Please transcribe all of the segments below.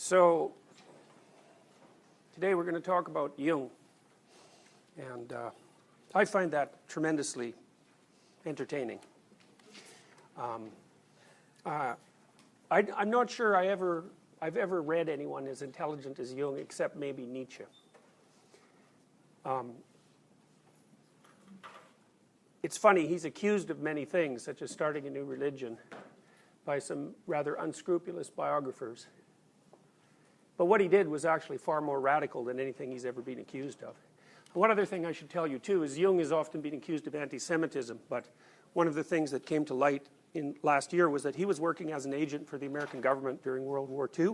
So today we're going to talk about Jung, and I find that tremendously entertaining. I'm not sure I've ever read anyone as intelligent as Jung, except maybe Nietzsche. It's funny, he's accused of many things, such as starting a new religion, by some rather unscrupulous biographers. But what he did was actually far more radical than anything he's ever been accused of. And one other thing I should tell you too is Jung has often been accused of anti-Semitism, but one of the things that came to light in last year was that he was working as an agent for the American government during World War II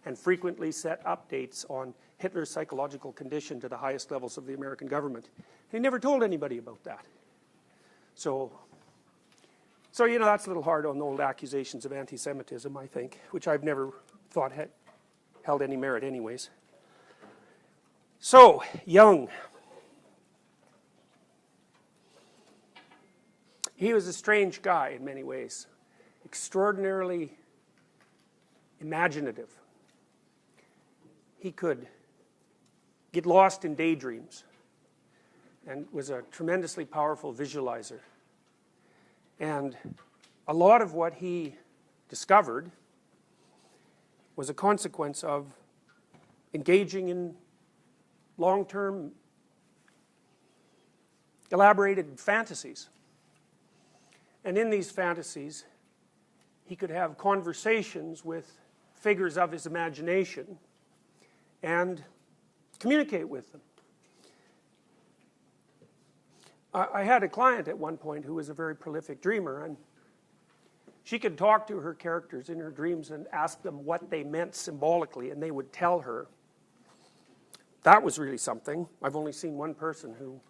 and frequently set updates on Hitler's psychological condition to the highest levels of the American government. He never told anybody about that. So you know, that's a little hard on the old accusations of anti-Semitism, I think, which I've never thought had held any merit anyways. So, Jung. He was a strange guy in many ways. Extraordinarily imaginative. He could get lost in daydreams and was a tremendously powerful visualizer. And a lot of what he discovered was a consequence of engaging in long-term elaborated fantasies. And in these fantasies, he could have conversations with figures of his imagination and communicate with them. I had a client at one point who was a very prolific dreamer, and she could talk to her characters in her dreams and ask them what they meant symbolically, and they would tell her. That was really something. I've only seen one person who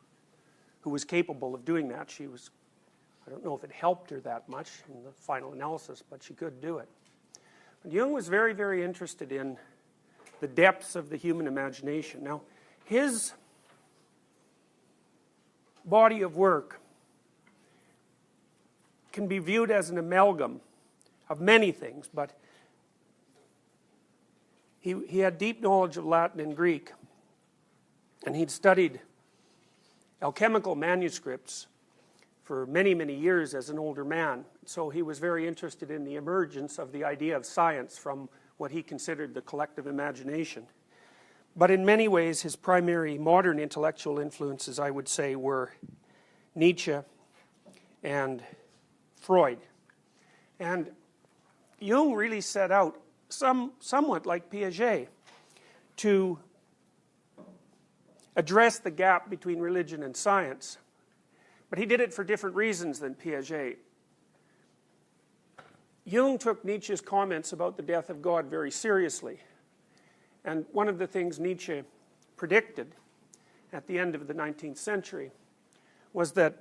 was capable of doing that. I don't know if it helped her that much in the final analysis, but she could do it. And Jung was very, very interested in the depths of the human imagination. Now, his body of work can be viewed as an amalgam of many things, but he had deep knowledge of Latin and Greek, and he'd studied alchemical manuscripts for many, many years as an older man. So he was very interested in the emergence of the idea of science from what he considered the collective imagination. But in many ways, his primary modern intellectual influences, I would say, were Nietzsche and Freud. And Jung really set out, somewhat like Piaget, to address the gap between religion and science. But he did it for different reasons than Piaget. Jung took Nietzsche's comments about the death of God very seriously. And one of the things Nietzsche predicted at the end of the 19th century was that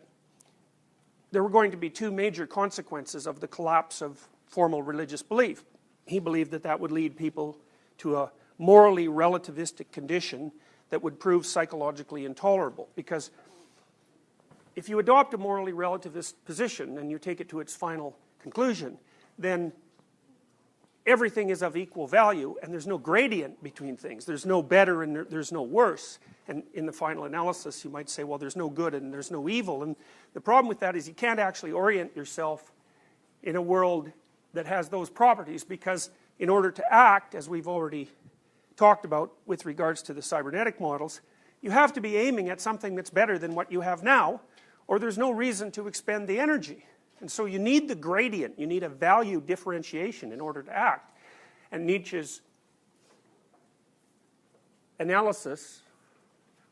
there were going to be two major consequences of the collapse of formal religious belief. He believed that that would lead people to a morally relativistic condition that would prove psychologically intolerable. Because if you adopt a morally relativist position and you take it to its final conclusion, then everything is of equal value and there's no gradient between things. There's no better and there's no worse. And in the final analysis, you might say, well, there's no good and there's no evil. And the problem with that is you can't actually orient yourself in a world that has those properties, because in order to act, as we've already talked about with regards to the cybernetic models, you have to be aiming at something that's better than what you have now, or there's no reason to expend the energy. And so you need the gradient, you need a value differentiation in order to act. And Nietzsche's analysis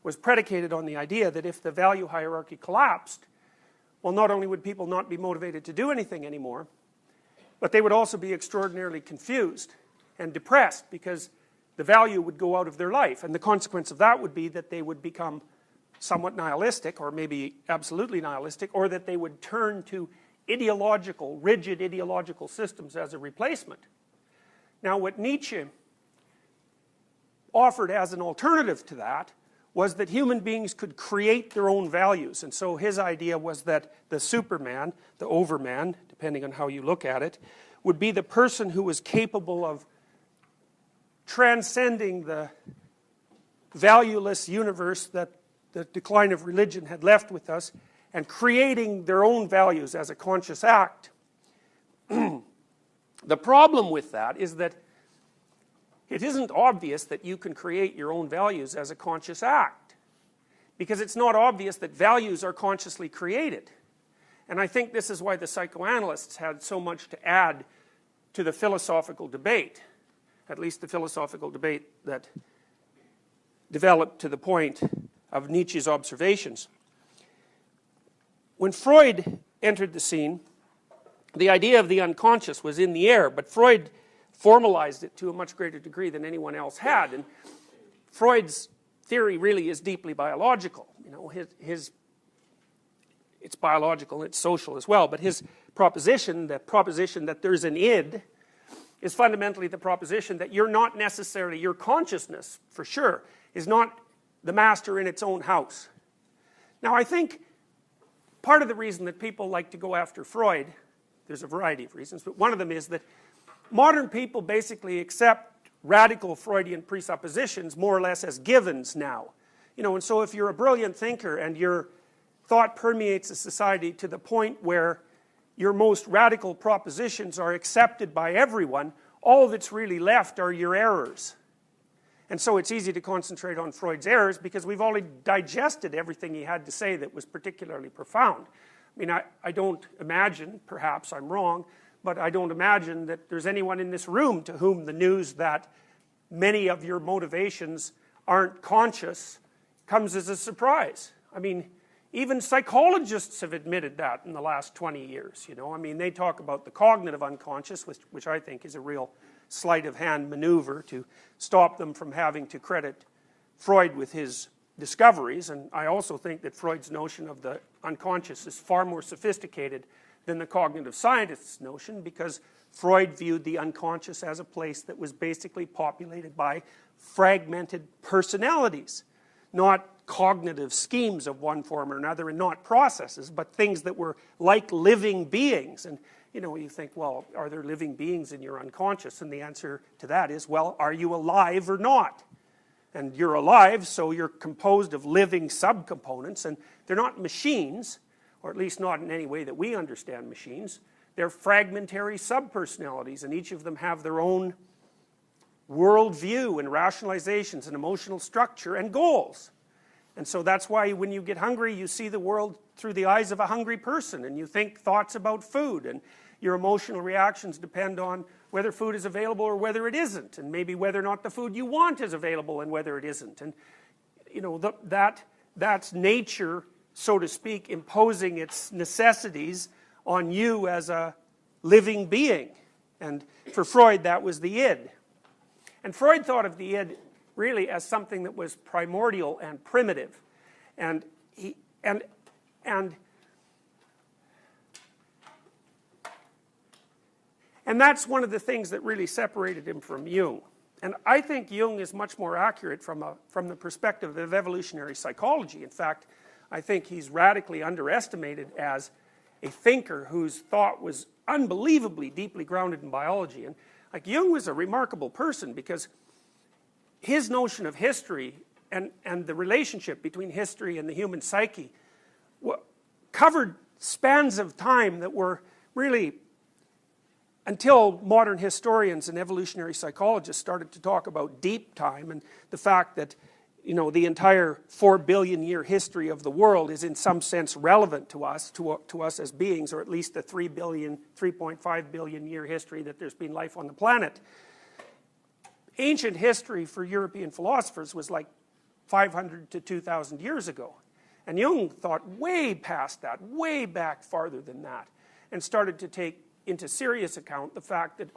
was predicated on the idea that if the value hierarchy collapsed, well, not only would people not be motivated to do anything anymore, but they would also be extraordinarily confused and depressed, because the value would go out of their life. And the consequence of that would be that they would become somewhat nihilistic, or maybe absolutely nihilistic, or that they would turn to rigid ideological systems as a replacement. Now, what Nietzsche offered as an alternative to that was that human beings could create their own values. And so his idea was that the superman, the overman, depending on how you look at it, would be the person who was capable of transcending the valueless universe that the decline of religion had left with us, and creating their own values as a conscious act. The problem with that is that it isn't obvious that you can create your own values as a conscious act, because it's not obvious that values are consciously created. And I think this is why the psychoanalysts had so much to add to the philosophical debate, at least the philosophical debate that developed to the point of Nietzsche's observations. When Freud entered the scene, the idea of the unconscious was in the air, but Freud formalized it to a much greater degree than anyone else had. And Freud's theory really is deeply biological. You know, it's biological, it's social as well, but his proposition, the proposition that there's an id, is fundamentally the proposition that you're not necessarily, your consciousness, for sure, is not the master in its own house. Now, I think part of the reason that people like to go after Freud, there's a variety of reasons, but one of them is that modern people basically accept radical Freudian presuppositions more or less as givens now. You know, and so if you're a brilliant thinker and your thought permeates a society to the point where your most radical propositions are accepted by everyone, all that's really left are your errors. And so it's easy to concentrate on Freud's errors because we've already digested everything he had to say that was particularly profound. I mean, I don't imagine, perhaps I'm wrong, but I don't imagine that there's anyone in this room to whom the news that many of your motivations aren't conscious comes as a surprise. I mean, even psychologists have admitted that in the last 20 years, you know. I mean, they talk about the cognitive unconscious, which I think is a real sleight of hand maneuver to stop them from having to credit Freud with his discoveries. And I also think that Freud's notion of the unconscious is far more sophisticated than the cognitive scientists' notion, because Freud viewed the unconscious as a place that was basically populated by fragmented personalities, not cognitive schemes of one form or another, and not processes, but things that were like living beings. And you know, you think, well, are there living beings in your unconscious? And the answer to that is, well, are you alive or not? And you're alive, so you're composed of living subcomponents, and they're not machines, or at least not in any way that we understand machines. They're fragmentary subpersonalities, and each of them have their own worldview and rationalizations and emotional structure and goals. And so that's why when you get hungry, you see the world through the eyes of a hungry person, and you think thoughts about food, and your emotional reactions depend on whether food is available or whether it isn't, and maybe whether or not the food you want is available and whether it isn't. And you know, that's nature, so to speak, imposing its necessities on you as a living being. And for Freud, that was the id. And Freud thought of the id really as something that was primordial and primitive. And that's one of the things that really separated him from Jung. And I think Jung is much more accurate from the perspective of evolutionary psychology. In fact, I think he's radically underestimated as a thinker whose thought was unbelievably deeply grounded in biology. And like, Jung was a remarkable person because his notion of history and the relationship between history and the human psyche covered spans of time that were really, until modern historians and evolutionary psychologists started to talk about deep time and the fact that, you know, the entire 4 billion year history of the world is in some sense relevant to us as beings, or at least the 3.5 billion year history that there's been life on the planet. Ancient history for European philosophers was like 500 to 2,000 years ago. And Jung thought way past that, way back farther than that, and started to take into serious account the fact that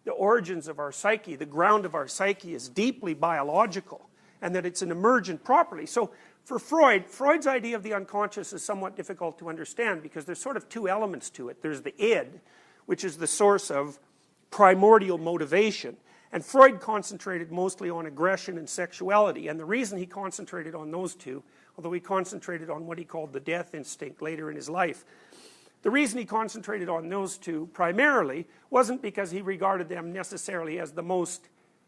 the origins of our psyche, the ground of our psyche, is deeply biological, and that it's an emergent property. So for Freud's idea of the unconscious is somewhat difficult to understand because there's sort of two elements to it. There's the id, which is the source of primordial motivation. And Freud concentrated mostly on aggression and sexuality. And the reason he concentrated on those two, although he concentrated on what he called the death instinct later in his life, the reason he concentrated on those two primarily wasn't because he regarded them necessarily as the most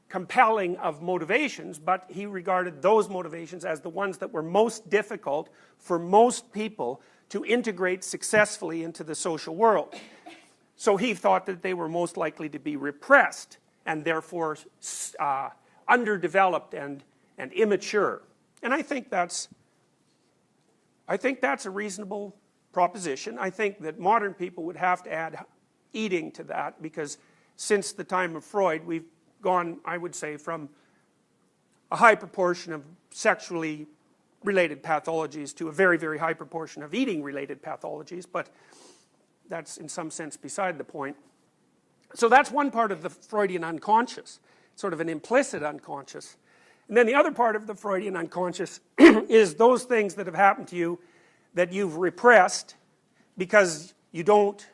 compelling of motivations, but he regarded those motivations as the ones that were most difficult for most people to integrate successfully into the social world. So he thought that they were most likely to be repressed and therefore underdeveloped and immature. And I think that's a reasonable proposition. I think that modern people would have to add eating to that, because since the time of Freud, we've gone, I would say, from a high proportion of sexually related pathologies to a very, very high proportion of eating related pathologies, but that's in some sense beside the point. So that's one part of the Freudian unconscious, sort of an implicit unconscious. And then the other part of the Freudian unconscious is those things that have happened to you that you've repressed because you don't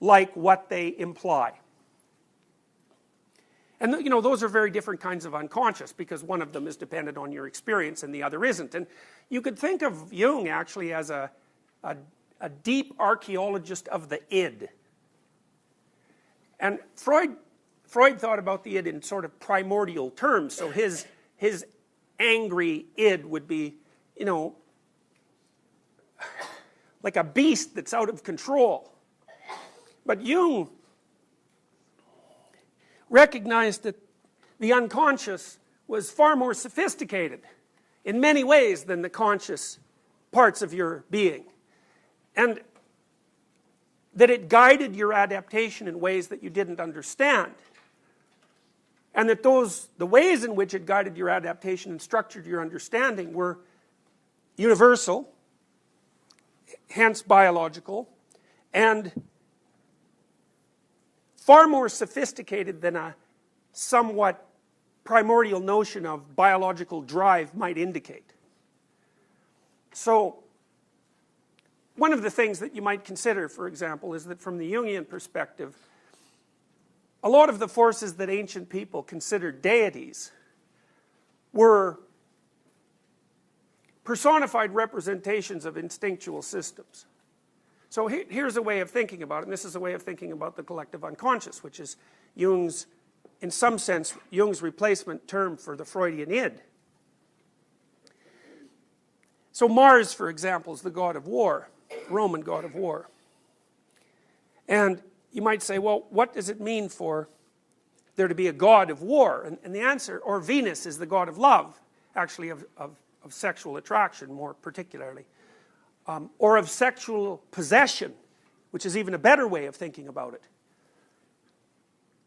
like what they imply. And you know, those are very different kinds of unconscious, because one of them is dependent on your experience and the other isn't. And you could think of Jung actually as a deep archaeologist of the id. And Freud thought about the id in sort of primordial terms. So his angry id would be, you know, like a beast that's out of control. But Jung recognized that the unconscious was far more sophisticated in many ways than the conscious parts of your being, and that it guided your adaptation in ways that you didn't understand, and that the ways in which it guided your adaptation and structured your understanding were universal, hence biological, and far more sophisticated than a somewhat primordial notion of biological drive might indicate. So, one of the things that you might consider, for example, is that from the Jungian perspective, a lot of the forces that ancient people considered deities were personified representations of instinctual systems. So here's a way of thinking about it, and this is a way of thinking about the collective unconscious, which is Jung's, in some sense, Jung's replacement term for the Freudian id. So Mars, for example, is the god of war, Roman god of war. And you might say, well, what does it mean for there to be a god of war? And the answer, or Venus is the god of love, actually of sexual attraction more particularly. Or of sexual possession, which is even a better way of thinking about it.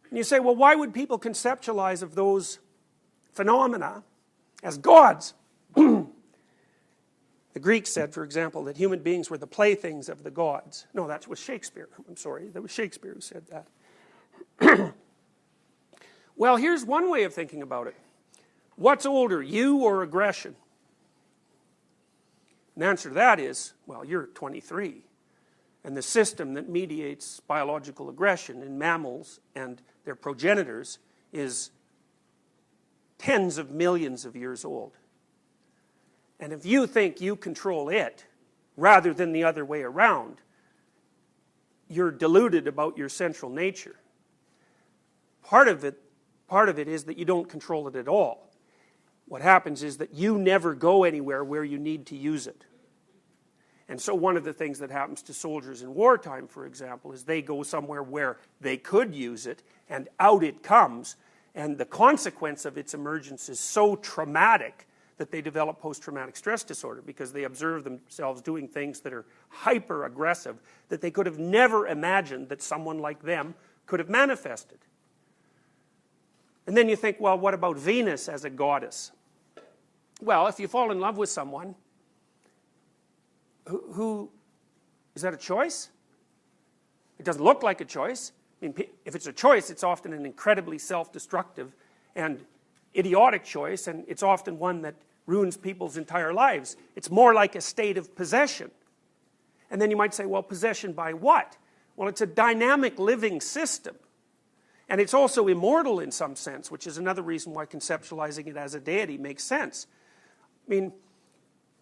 And you say, well, why would people conceptualize of those phenomena as gods? The Greeks said, for example, that human beings were the playthings of the gods. No, that was Shakespeare. I'm sorry, that was Shakespeare who said that. Well, here's one way of thinking about it. What's older, you or aggression? And the answer to that is, well, you're 23. And the system that mediates biological aggression in mammals and their progenitors is tens of millions of years old. And if you think you control it, rather than the other way around, you're deluded about your central nature. Part of it is that you don't control it at all. What happens is that you never go anywhere where you need to use it. And so one of the things that happens to soldiers in wartime, for example, is they go somewhere where they could use it, and out it comes, and the consequence of its emergence is so traumatic that they develop post-traumatic stress disorder, because they observe themselves doing things that are hyper-aggressive that they could have never imagined that someone like them could have manifested. And then you think, well, what about Venus as a goddess? Well, if you fall in love with someone, who is that a choice? It doesn't look like a choice. I mean, if it's a choice, it's often an incredibly self-destructive and idiotic choice, and it's often one that ruins people's entire lives. It's more like a state of possession. And then you might say, well, possession by what? Well, it's a dynamic living system. And it's also immortal in some sense, which is another reason why conceptualizing it as a deity makes sense. I mean,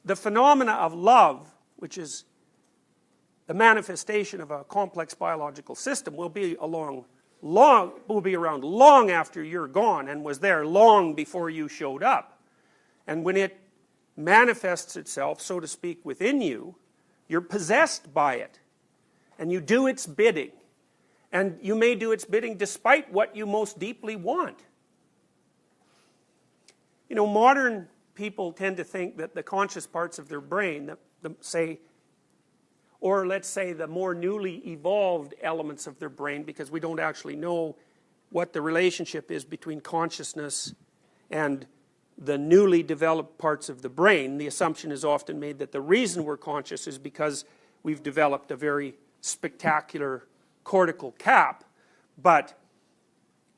the phenomena of love, which is the manifestation of a complex biological system, will be along will be around long after you're gone and was there long before you showed up. And when it manifests itself, so to speak, within you, you're possessed by it. And you do its bidding. And you may do its bidding despite what you most deeply want. You know, modern people tend to think that the conscious parts of their brain, or let's say the more newly evolved elements of their brain, because we don't actually know what the relationship is between consciousness and the newly developed parts of the brain. The assumption is often made that the reason we're conscious is because we've developed a very spectacular cortical cap, but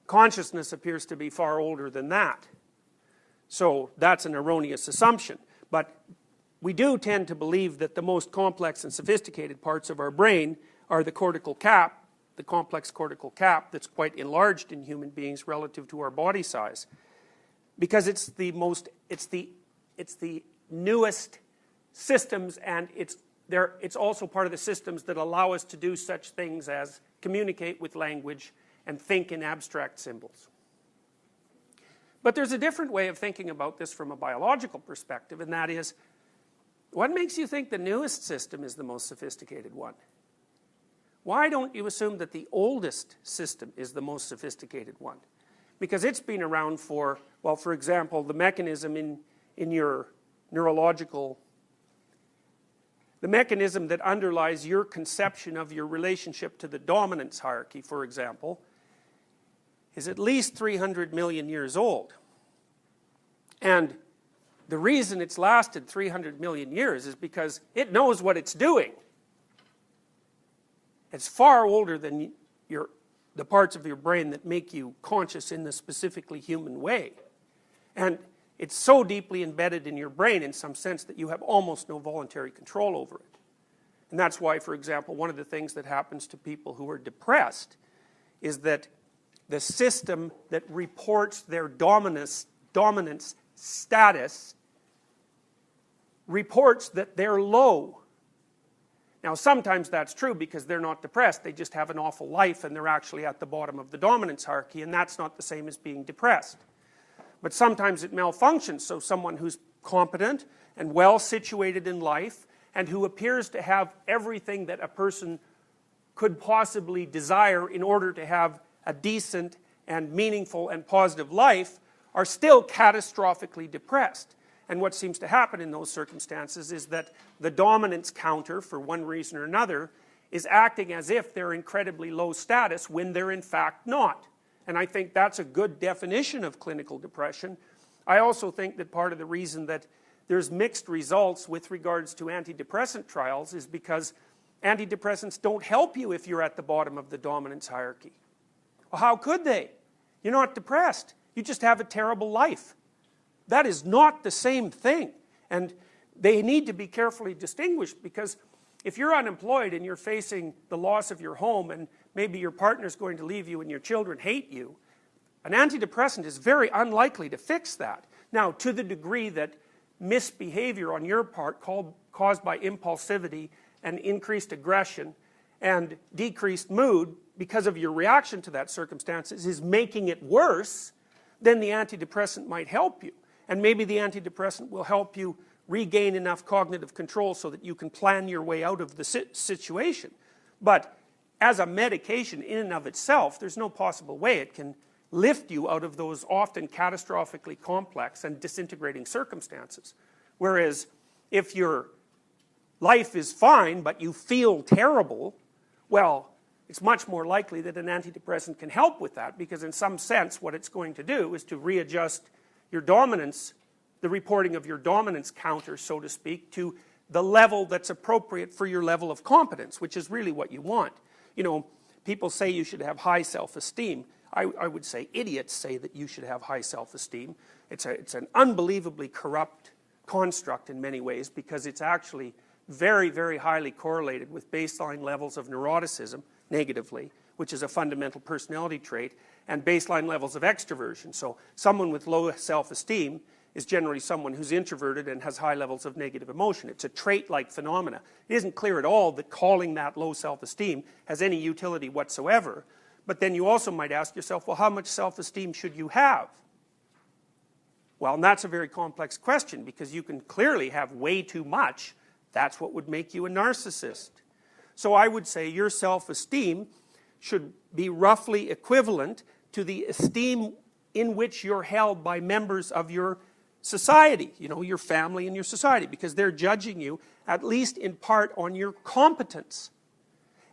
consciousness appears to be far older than that. So that's an erroneous assumption. But we do tend to believe that the most complex and sophisticated parts of our brain are the cortical cap, the complex cortical cap that's quite enlarged in human beings relative to our body size. Because it's the newest systems, and it's also part of the systems that allow us to do such things as communicate with language and think in abstract symbols. But there's a different way of thinking about this from a biological perspective, and that is, what makes you think the newest system is the most sophisticated one? Why don't you assume that the oldest system is the most sophisticated one? Because it's been around for, well, for example, the mechanism in your neurological, the mechanism that underlies your conception of your relationship to the dominance hierarchy, for example, is at least 300 million years old. And the reason it's lasted 300 million years is because it knows what it's doing. It's far older than the parts of your brain that make you conscious in the specifically human way. And it's so deeply embedded in your brain in some sense that you have almost no voluntary control over it. And that's why, for example, one of the things that happens to people who are depressed is that the system that reports their dominance status reports that they're low. Now, sometimes that's true because they're not depressed. They just have an awful life and they're actually at the bottom of the dominance hierarchy, and that's not the same as being depressed. But sometimes it malfunctions, so someone who's competent and well situated in life and who appears to have everything that a person could possibly desire in order to have a decent and meaningful and positive life are still catastrophically depressed. And what seems to happen in those circumstances is that the dominance counter, for one reason or another, is acting as if they're incredibly low status when they're in fact not. And I think that's a good definition of clinical depression. I also think that part of the reason that there's mixed results with regards to antidepressant trials is because antidepressants don't help you if you're at the bottom of the dominance hierarchy. Well, how could they? You're not depressed. You just have a terrible life. That is not the same thing. And they need to be carefully distinguished, because if you're unemployed and you're facing the loss of your home and maybe your partner's going to leave you and your children hate you, an antidepressant is very unlikely to fix that. Now, to the degree that misbehavior on your part caused by impulsivity and increased aggression and decreased mood because of your reaction to that circumstances is making it worse, then the antidepressant might help you. And maybe the antidepressant will help you regain enough cognitive control so that you can plan your way out of the situation. But as a medication in and of itself, there's no possible way it can lift you out of those often catastrophically complex and disintegrating circumstances. Whereas if your life is fine but you feel terrible, well, it's much more likely that an antidepressant can help with that, because in some sense what it's going to do is to readjust your dominance, the reporting of your dominance counter, so to speak, to the level that's appropriate for your level of competence, which is really what you want. You know, people say you should have high self-esteem. I would say idiots say that you should have high self-esteem. It's an unbelievably corrupt construct in many ways, because it's actually very, very highly correlated with baseline levels of neuroticism, negatively, which is a fundamental personality trait, and baseline levels of extroversion. So someone with low self-esteem is generally someone who's introverted and has high levels of negative emotion. It's a trait-like phenomena. It isn't clear at all that calling that low self-esteem has any utility whatsoever, But then you also might ask yourself, well, how much self-esteem should you have? Well, and that's a very complex question, because you can clearly have way too much. That's what would make you a narcissist. So I would say your self-esteem should be roughly equivalent to the esteem in which you're held by members of your society, you know, your family and your society, because they're judging you, at least in part, on your competence.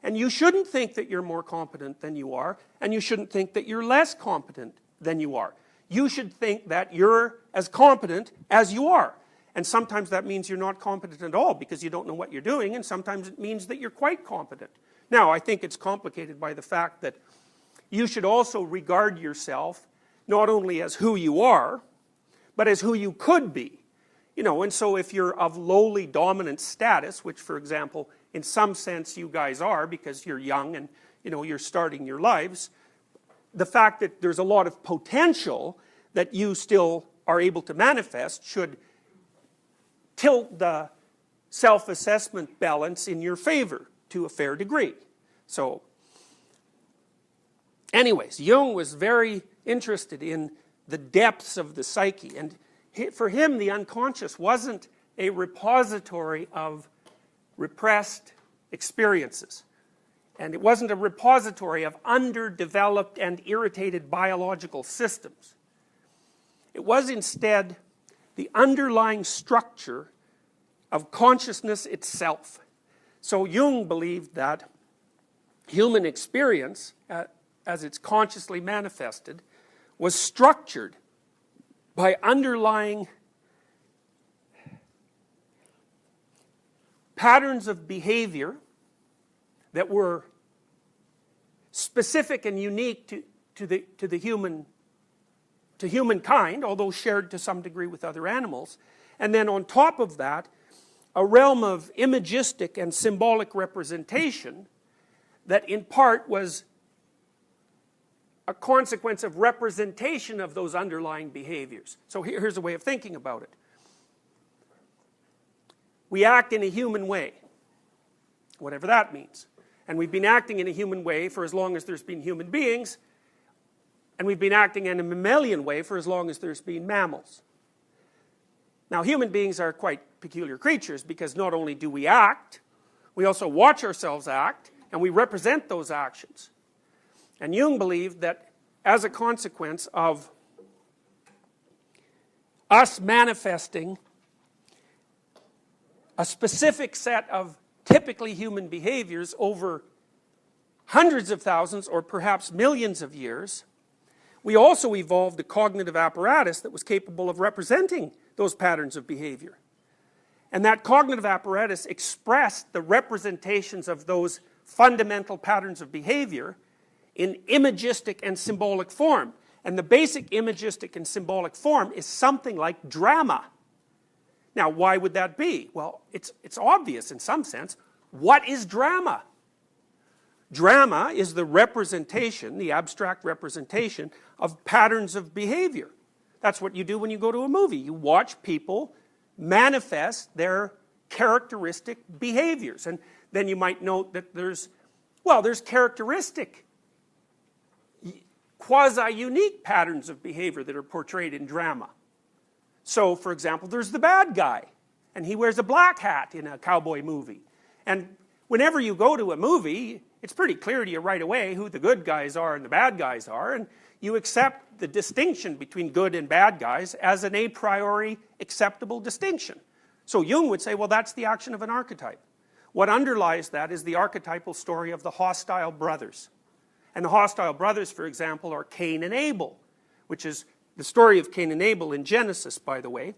And you shouldn't think that you're more competent than you are, and you shouldn't think that you're less competent than you are. You should think that you're as competent as you are. And sometimes that means you're not competent at all because you don't know what you're doing, and sometimes it means that you're quite competent. Now, I think it's complicated by the fact that you should also regard yourself not only as who you are, but as who you could be. You know, and so if you're of lowly dominant status, which, for example, in some sense you guys are because you're young and, you know, you're starting your lives, the fact that there's a lot of potential that you still are able to manifest should tilt the self-assessment balance in your favor to a fair degree. So, anyways, Jung was very interested in the depths of the psyche, and for him the unconscious wasn't a repository of repressed experiences, and it wasn't a repository of underdeveloped and irritated biological systems. It was instead the underlying structure of consciousness itself. So Jung believed that human experience, as it's consciously manifested, was structured by underlying patterns of behavior that were specific and unique to humankind, although shared to some degree with other animals. And then on top of that, a realm of imagistic and symbolic representation that in part was a consequence of representation of those underlying behaviors. So here's a way of thinking about it. We act in a human way, whatever that means. And we've been acting in a human way for as long as there's been human beings, and we've been acting in a mammalian way for as long as there's been mammals. Now, human beings are quite peculiar creatures because not only do we act, we also watch ourselves act, and we represent those actions. And Jung believed that as a consequence of us manifesting a specific set of typically human behaviors over hundreds of thousands or perhaps millions of years, we also evolved a cognitive apparatus that was capable of representing those patterns of behavior. And that cognitive apparatus expressed the representations of those fundamental patterns of behavior in imagistic and symbolic form. And the basic imagistic and symbolic form is something like drama. Now, why would that be? Well, it's obvious in some sense. What is drama? Drama is the representation, the abstract representation of patterns of behavior. That's what you do when you go to a movie. You watch people manifest their characteristic behaviors. And then you might note that there's characteristic, quasi-unique patterns of behavior that are portrayed in drama. So, for example, there's the bad guy, and he wears a black hat in a cowboy movie. And whenever you go to a movie, it's pretty clear to you right away who the good guys are and the bad guys are, and you accept the distinction between good and bad guys as an a priori acceptable distinction. So Jung would say, well, that's the action of an archetype. What underlies that is the archetypal story of the hostile brothers. And the hostile brothers, for example, are Cain and Abel, which is the story of Cain and Abel in Genesis, by the way,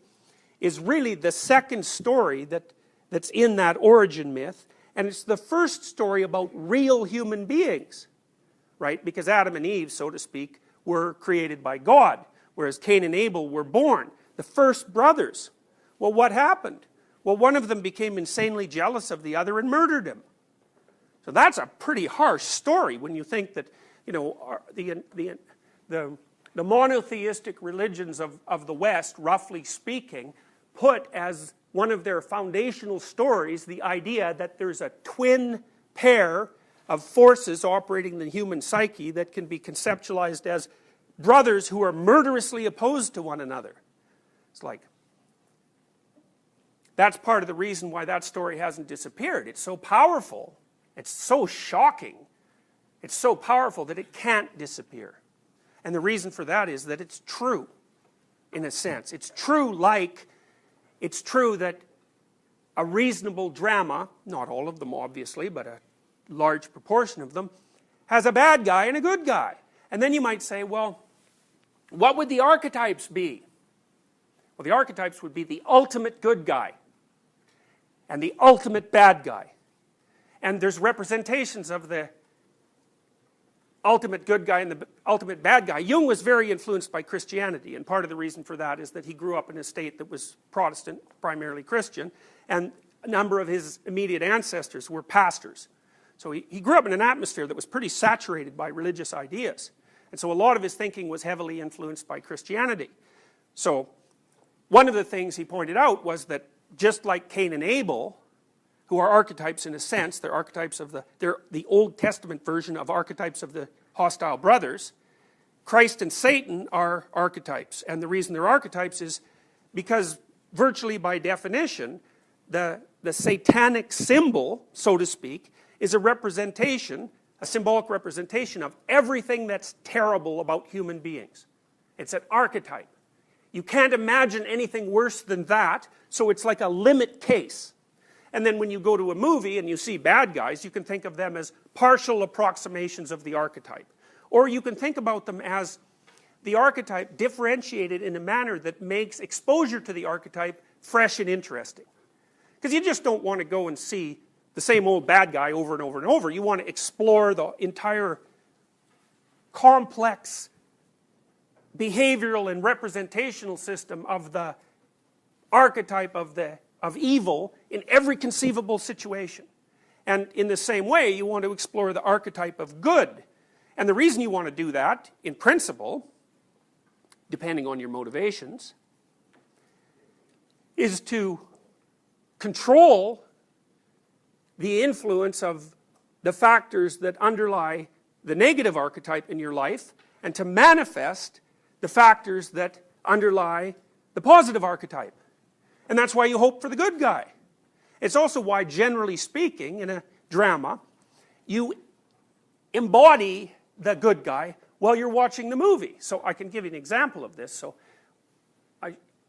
is really the second story that's in that origin myth, and it's the first story about real human beings, right? Because Adam and Eve, so to speak, were created by God, whereas Cain and Abel were born, the first brothers. Well, what happened? Well, one of them became insanely jealous of the other and murdered him. So that's a pretty harsh story when you think that, you know, the monotheistic religions of the West, roughly speaking, put as one of their foundational stories the idea that there's a twin pair of forces operating in the human psyche that can be conceptualized as brothers who are murderously opposed to one another. It's like, that's part of the reason why that story hasn't disappeared. It's so powerful, it's so shocking, it's so powerful that it can't disappear. And the reason for that is that it's true, in a sense. It's true that a reasonable drama, not all of them obviously, but a large proportion of them, has a bad guy and a good guy. And then you might say, well, what would the archetypes be? Well, the archetypes would be the ultimate good guy and the ultimate bad guy. And there's representations of the ultimate good guy and the ultimate bad guy. Jung was very influenced by Christianity, and part of the reason for that is that he grew up in a state that was Protestant, primarily Christian, and a number of his immediate ancestors were pastors. So he grew up in an atmosphere that was pretty saturated by religious ideas. And so a lot of his thinking was heavily influenced by Christianity. So one of the things he pointed out was that just like Cain and Abel, who are archetypes in a sense, they're archetypes of they're the Old Testament version of archetypes of the hostile brothers, Christ and Satan are archetypes. And the reason they're archetypes is because virtually by definition, the satanic symbol, so to speak, is a representation, a symbolic representation of everything that's terrible about human beings. It's an archetype. You can't imagine anything worse than that, so it's like a limit case. And then when you go to a movie and you see bad guys, you can think of them as partial approximations of the archetype. Or you can think about them as the archetype differentiated in a manner that makes exposure to the archetype fresh and interesting. Because you just don't want to go and see the same old bad guy over and over and over. You want to explore the entire complex behavioral and representational system of the archetype of evil in every conceivable situation. And in the same way, you want to explore the archetype of good. And the reason you want to do that, in principle, depending on your motivations, is to control the influence of the factors that underlie the negative archetype in your life, and to manifest the factors that underlie the positive archetype. And that's why you hope for the good guy. It's also why, generally speaking, in a drama, you embody the good guy while you're watching the movie. So I can give you an example of this. So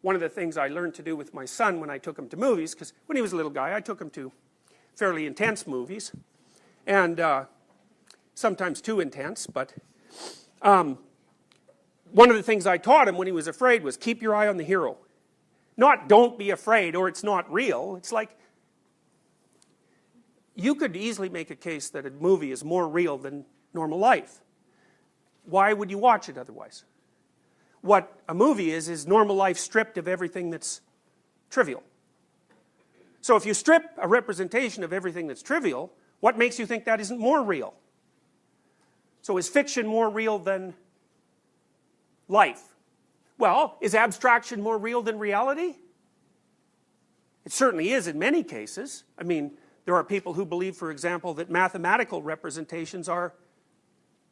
one of the things I learned to do with my son when I took him to movies, because when he was a little guy, I took him to fairly intense movies, and sometimes too intense, but one of the things I taught him when he was afraid was keep your eye on the hero. Not don't be afraid or it's not real. It's like, you could easily make a case that a movie is more real than normal life. Why would you watch it otherwise? What a movie is normal life stripped of everything that's trivial. So if you strip a representation of everything that's trivial, what makes you think that isn't more real? So is fiction more real than life? Well, is abstraction more real than reality? It certainly is in many cases. I mean, there are people who believe, for example, that mathematical representations are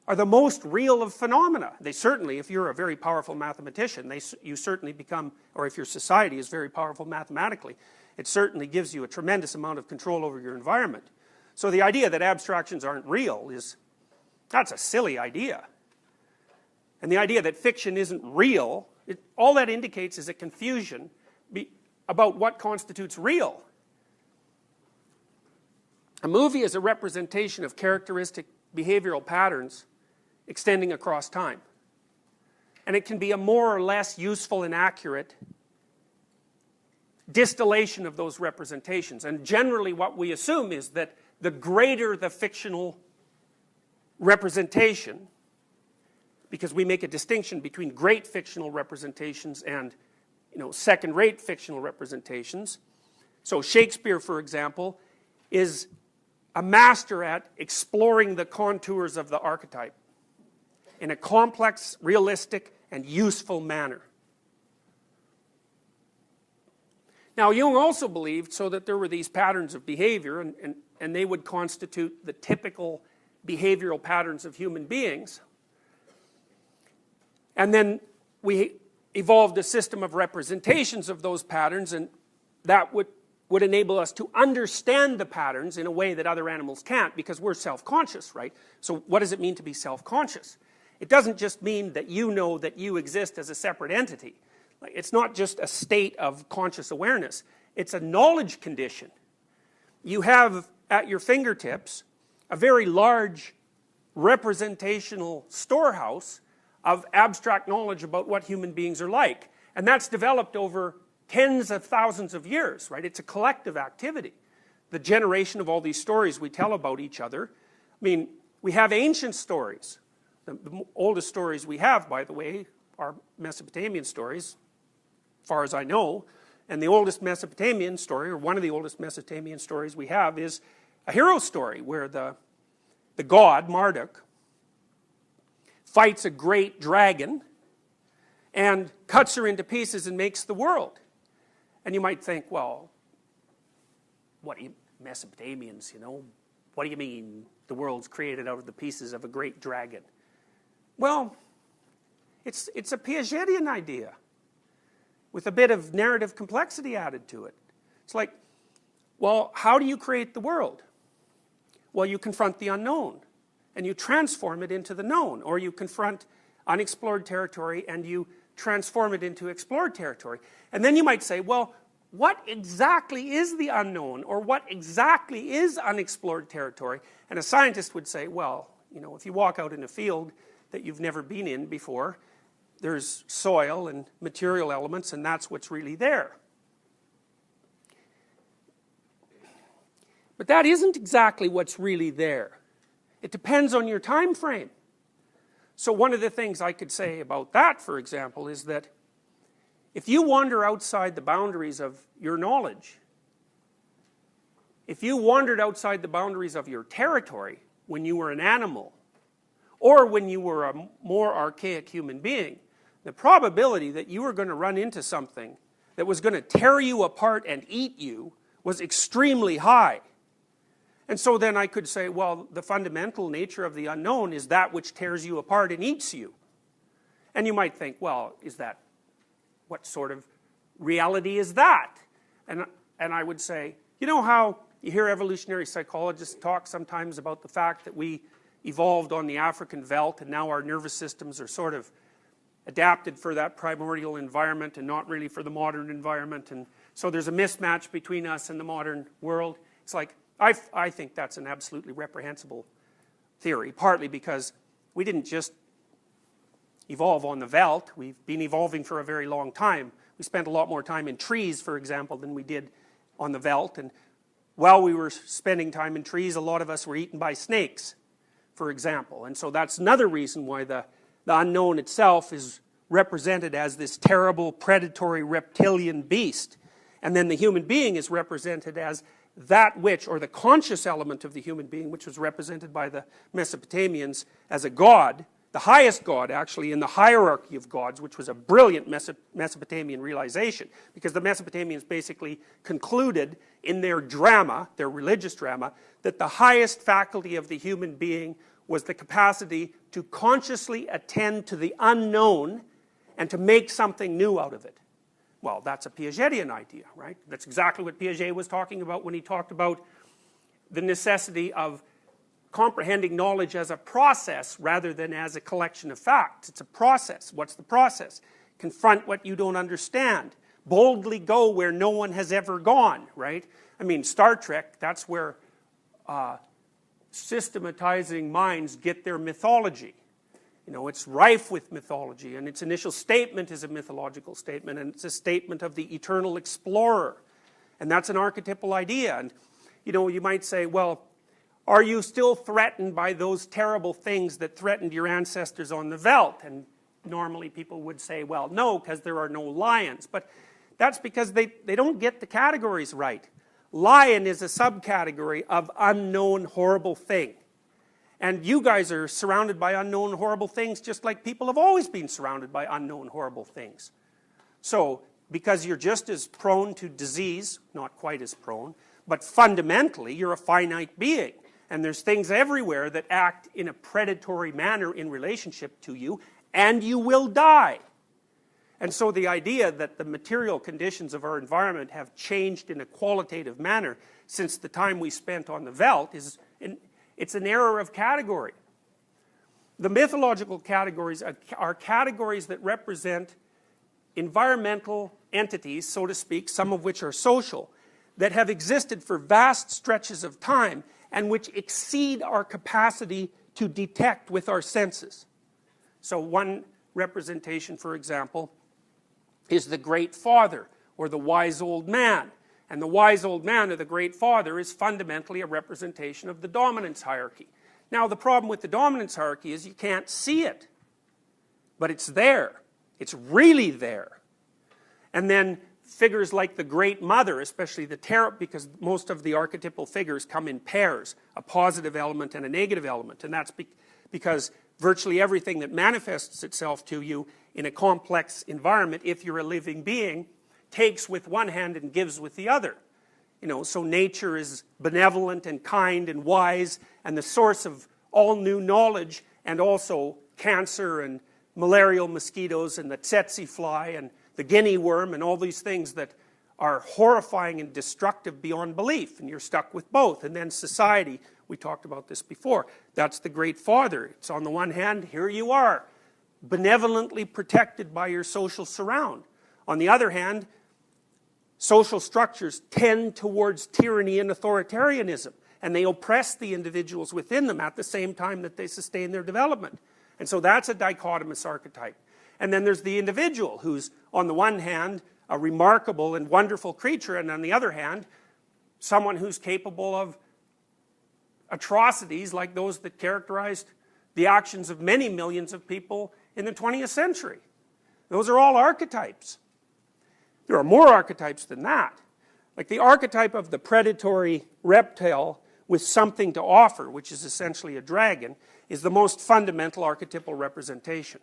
the most real of phenomena. They certainly, if you're a very powerful mathematician, you certainly become, or if your society is very powerful mathematically, it certainly gives you a tremendous amount of control over your environment. So the idea that abstractions aren't real that's a silly idea. And the idea that fiction isn't real, all that indicates is a confusion about what constitutes real. A movie is a representation of characteristic behavioral patterns extending across time. And it can be a more or less useful and accurate distillation of those representations. And generally what we assume is that the greater the fictional representation, because we make a distinction between great fictional representations and second-rate fictional representations. So Shakespeare, for example, is a master at exploring the contours of the archetype in a complex, realistic, and useful manner. Now, Jung also believed that there were these patterns of behavior, and they would constitute the typical behavioral patterns of human beings. And then we evolved a system of representations of those patterns, and that would enable us to understand the patterns in a way that other animals can't, because we're self-conscious, right? So what does it mean to be self-conscious? It doesn't just mean that you know that you exist as a separate entity. Like, it's not just a state of conscious awareness. It's a knowledge condition. You have at your fingertips a very large representational storehouse of abstract knowledge about what human beings are like. And that's developed over tens of thousands of years, right? It's a collective activity. The generation of all these stories we tell about each other. I mean, we have ancient stories. The oldest stories we have, by the way, are Mesopotamian stories, as far as I know. And the oldest Mesopotamian story, or one of the oldest Mesopotamian stories we have, is a hero story where the god, Marduk, fights a great dragon and cuts her into pieces and makes the world. And you might think, well, what do you, Mesopotamians, you know, what do you mean the world's created out of the pieces of a great dragon? Well, it's a Piagetian idea with a bit of narrative complexity added to it. It's like, well, how do you create the world? Well, you confront the unknown and you transform it into the known, or you confront unexplored territory and you transform it into explored territory. And then you might say, well, what exactly is the unknown, or what exactly is unexplored territory? And a scientist would say, well, you know, if you walk out in a field that you've never been in before, there's soil and material elements, and that's what's really there. But that isn't exactly what's really there. It depends on your time frame. So one of the things I could say about that, for example, is that if you wander outside the boundaries of your knowledge, if you wandered outside the boundaries of your territory when you were an animal, or when you were a more archaic human being, the probability that you were going to run into something that was going to tear you apart and eat you was extremely high. And so then I could say, well, the fundamental nature of the unknown is that which tears you apart and eats you. And you might think, well, is that, what sort of reality is that? And I would say, you know how you hear evolutionary psychologists talk sometimes about the fact that we evolved on the African veldt and now our nervous systems are sort of adapted for that primordial environment and not really for the modern environment, and so there's a mismatch between us and the modern world. It's like, I think that's an absolutely reprehensible theory, partly because we didn't just evolve on the veldt. We've been evolving for a very long time. We spent a lot more time in trees, for example, than we did on the veldt, and while we were spending time in trees, a lot of us were eaten by snakes, for example. And so that's another reason why the unknown itself is represented as this terrible, predatory, reptilian beast. And then the human being is represented as that which, or the conscious element of the human being, which was represented by the Mesopotamians as a god, the highest god, actually, in the hierarchy of gods, which was a brilliant Mesopotamian realization, because the Mesopotamians basically concluded in their drama, their religious drama, that the highest faculty of the human being was the capacity to consciously attend to the unknown and to make something new out of it. Well, that's a Piagetian idea, right? That's exactly what Piaget was talking about when he talked about the necessity of comprehending knowledge as a process rather than as a collection of facts. It's a process. What's the process? Confront what you don't understand. Boldly go where no one has ever gone, right? I mean, Star Trek, that's where systematizing minds get their mythology. You know, it's rife with mythology, and its initial statement is a mythological statement, and it's a statement of the eternal explorer. And that's an archetypal idea. And, you know, you might say, well, are you still threatened by those terrible things that threatened your ancestors on the veldt? And normally people would say, well, no, because there are no lions. But that's because they don't get the categories right. Lion is a subcategory of unknown horrible thing. And you guys are surrounded by unknown horrible things just like people have always been surrounded by unknown horrible things. So, because you're just as prone to disease, not quite as prone, but fundamentally you're a finite being. and there's things everywhere that act in a predatory manner in relationship to you, and you will die. And so the idea that the material conditions of our environment have changed in a qualitative manner since the time we spent on the veldt it's an error of category. The mythological categories are categories that represent environmental entities, so to speak, some of which are social, that have existed for vast stretches of time and which exceed our capacity to detect with our senses. So one representation, for example, is the Great Father, or the Wise Old Man. And the Wise Old Man, or the Great Father, is fundamentally a representation of the dominance hierarchy. Now, the problem with the dominance hierarchy is you can't see it, but it's there. It's really there. And then figures like the Great Mother, especially the tarot, because most of the archetypal figures come in pairs, a positive element and a negative element, and that's because virtually everything that manifests itself to you in a complex environment, if you're a living being, takes with one hand and gives with the other. You know, so nature is benevolent and kind and wise and the source of all new knowledge, and also cancer and malarial mosquitoes and the tsetse fly and the guinea worm and all these things that are horrifying and destructive beyond belief, and you're stuck with both. And then society, we talked about this before, that's the Great Father. It's on the one hand, here you are, benevolently protected by your social surround. On the other hand, social structures tend towards tyranny and authoritarianism, and they oppress the individuals within them at the same time that they sustain their development. And so that's a dichotomous archetype. And then there's the individual, who's on the one hand a remarkable and wonderful creature, and on the other hand someone who's capable of atrocities like those that characterized the actions of many millions of people in the 20th century. Those are all archetypes. There are more archetypes than that. Like the archetype of the predatory reptile with something to offer, which is essentially a dragon, is the most fundamental archetypal representation.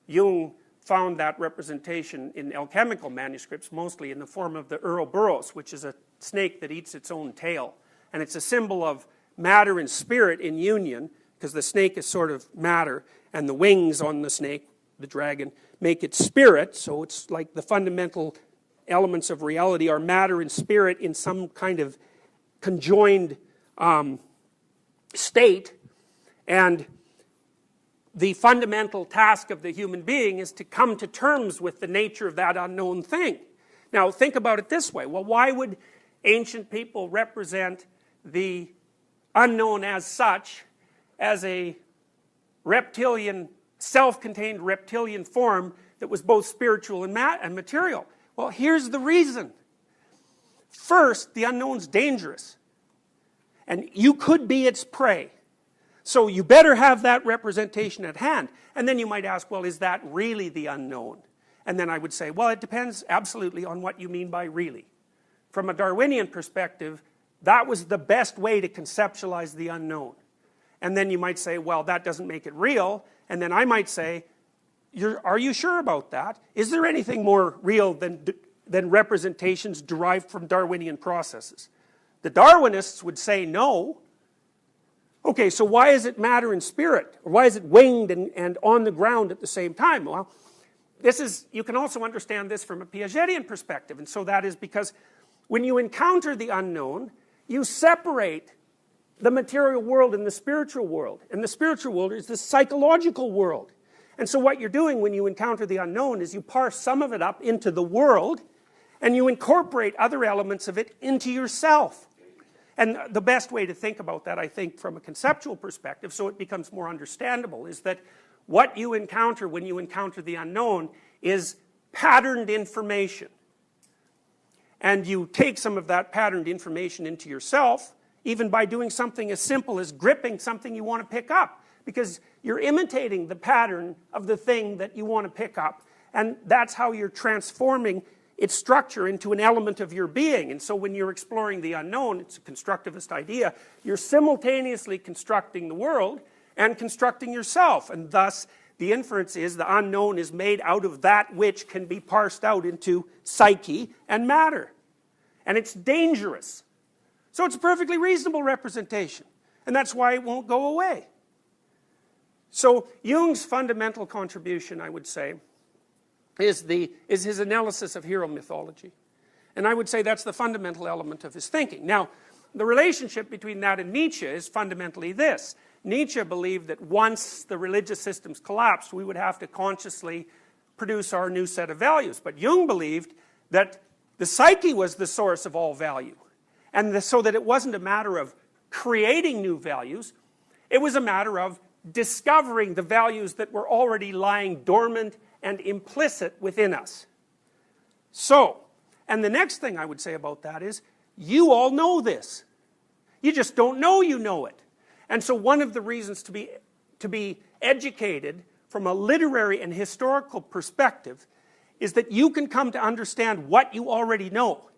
Jung found that representation in alchemical manuscripts, mostly in the form of the Ouroboros, which is a snake that eats its own tail. And it's a symbol of matter and spirit in union, because the snake is sort of matter, and the wings on the snake, the dragon, make it spirit. So it's like the fundamental elements of reality are matter and spirit in some kind of conjoined state. And the fundamental task of the human being is to come to terms with the nature of that unknown thing. Now think about it this way. Well, why would ancient people represent the unknown as such, as a reptilian, self-contained reptilian form that was both spiritual and material? Well, here's the reason. First, the unknown's dangerous, and you could be its prey. So you better have that representation at hand. And then you might ask, well, is that really the unknown? And then I would say, well, it depends absolutely on what you mean by really. From a Darwinian perspective, that was the best way to conceptualize the unknown. And then you might say, well, that doesn't make it real. And then I might say, are you sure about that? Is there anything more real than representations derived from Darwinian processes? The Darwinists would say no. Okay, so why is it matter and spirit? Or why is it winged and on the ground at the same time? Well, you can also understand this from a Piagetian perspective, and so that is because when you encounter the unknown, you separate the material world and the spiritual world. And the spiritual world is the psychological world. And so what you're doing when you encounter the unknown is you parse some of it up into the world, and you incorporate other elements of it into yourself. And the best way to think about that, I think, from a conceptual perspective, so it becomes more understandable, is that what you encounter when you encounter the unknown is patterned information. And you take some of that patterned information into yourself, even by doing something as simple as gripping something you want to pick up, because you're imitating the pattern of the thing that you want to pick up, and that's how you're transforming its structure into an element of your being. And so when you're exploring the unknown, it's a constructivist idea, you're simultaneously constructing the world and constructing yourself, and thus the inference is the unknown is made out of that which can be parsed out into psyche and matter. And it's dangerous. So it's a perfectly reasonable representation. And that's why it won't go away. So Jung's fundamental contribution, I would say, is his analysis of hero mythology. And I would say that's the fundamental element of his thinking. Now, the relationship between that and Nietzsche is fundamentally this. Nietzsche believed that once the religious systems collapsed, we would have to consciously produce our new set of values. But Jung believed that the psyche was the source of all value. And so that it wasn't a matter of creating new values, it was a matter of discovering the values that were already lying dormant and implicit within us. So, and the next thing I would say about that is, you all know this. You just don't know you know it. And so one of the reasons to be educated from a literary and historical perspective is that you can come to understand what you already know.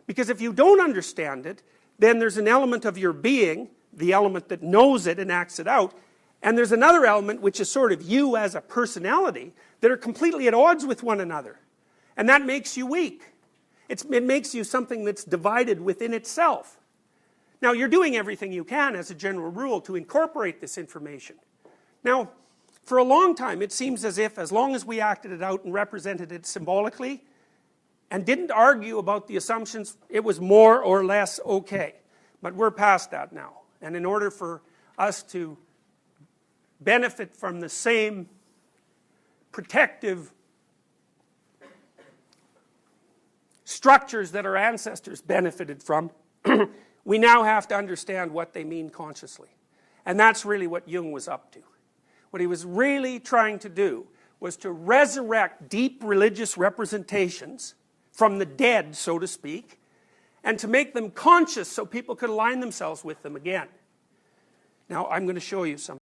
Because if you don't understand it, then there's an element of your being, the element that knows it and acts it out, and there's another element which is sort of you as a personality that are completely at odds with one another. And that makes you weak. It makes you something that's divided within itself. Now, you're doing everything you can as a general rule to incorporate this information. Now, for a long time, it seems as if, as long as we acted it out and represented it symbolically, and didn't argue about the assumptions, it was more or less okay. But we're past that now. And in order for us to benefit from the same protective structures that our ancestors benefited from, we now have to understand what they mean consciously. And that's really what Jung was up to. What he was really trying to do was to resurrect deep religious representations from the dead, so to speak, and to make them conscious so people could align themselves with them again. Now, I'm going to show you something.